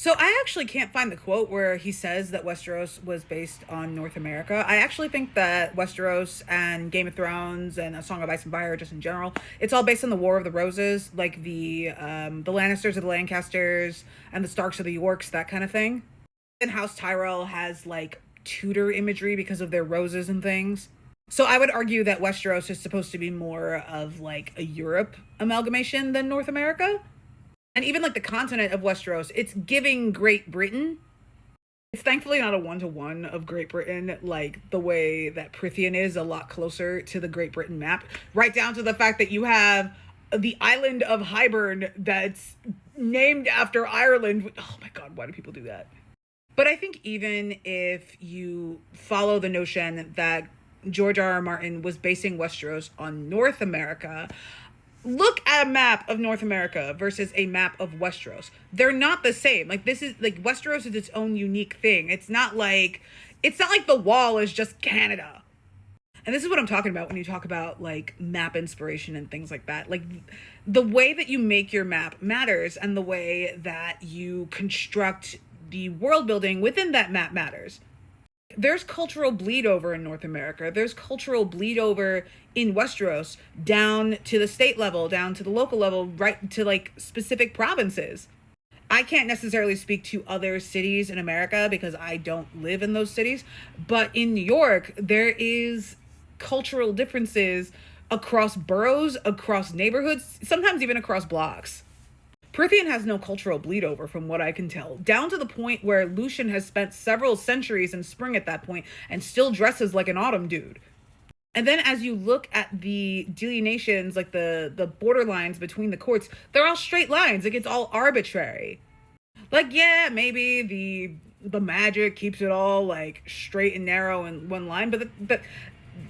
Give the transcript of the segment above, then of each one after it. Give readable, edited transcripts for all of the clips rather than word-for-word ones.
So I actually can't find the quote where he says that Westeros was based on North America. I actually think that Westeros and Game of Thrones and A Song of Ice and Fire, just in general, it's all based on the War of the Roses, like the Lannisters or the Lancasters and the Starks or the Yorks, that kind of thing. And House Tyrell has like Tudor imagery because of their roses and things. So I would argue that Westeros is supposed to be more of like a Europe amalgamation than North America. And even like the continent of Westeros, it's giving Great Britain. It's thankfully not a one-to-one of Great Britain, like the way that Prythian is a lot closer to the Great Britain map, right down to the fact that you have the island of Hybern that's named after Ireland. Oh my God, why do people do that? But I think even if you follow the notion that George R. R. Martin was basing Westeros on North America, look at a map of North America versus a map of Westeros. They're not the same. Like, this is like Westeros is its own unique thing. It's not like the wall is just Canada. And this is what I'm talking about when you talk about like map inspiration and things like that. Like, the way that you make your map matters, and the way that you construct the world building within that map matters. There's cultural bleed over in North America. There's cultural bleed over in Westeros, down to the state level, down to the local level, right to like specific provinces. I can't necessarily speak to other cities in America because I don't live in those cities, but in New York, there is cultural differences across boroughs, across neighborhoods, sometimes even across blocks. Prythian has no cultural bleed over from what I can tell, down to the point where Lucien has spent several centuries in spring at that point and still dresses like an autumn dude. And then as you look at the delineations, like the borderlines between the courts, they're all straight lines. Like, it's all arbitrary. Like, yeah, maybe the magic keeps it all like straight and narrow in one line, but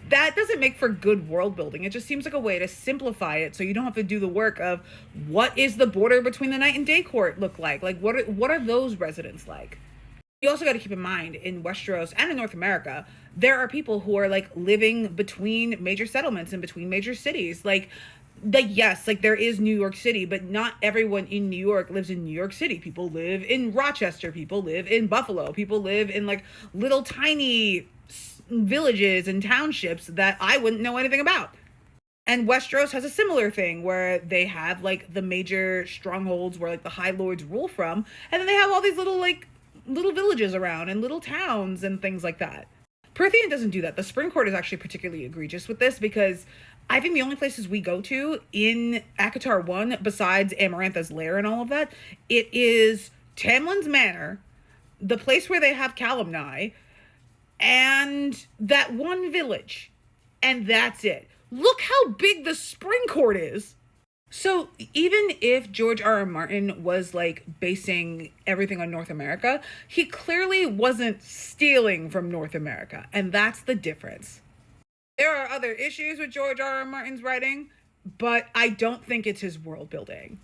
that doesn't make for good world building. It just seems like a way to simplify it so you don't have to do the work of what is the border between the night and day court look like? Like, what are those residents like? You also got to keep in mind, in Westeros and in North America, there are people who are like living between major settlements and between major cities. Like yes, like there is New York City, but not everyone in New York lives in New York City. People live in Rochester, people live in Buffalo, people live in like little tiny villages and townships that I wouldn't know anything about. And Westeros has a similar thing where they have like the major strongholds where like the High Lords rule from, and then they have all these little villages around and little towns and things like that. Prythian doesn't do that. The Spring Court is actually particularly egregious with this, because I think the only places we go to in ACOTAR 1, besides Amarantha's lair and all of that, it is Tamlin's Manor, the place where they have Calumni, and that one village. And that's it. Look how big the Spring Court is. So even if George R. R. Martin was like basing everything on North America, he clearly wasn't stealing from North America. And that's the difference. There are other issues with George R. R. Martin's writing, but I don't think it's his world building.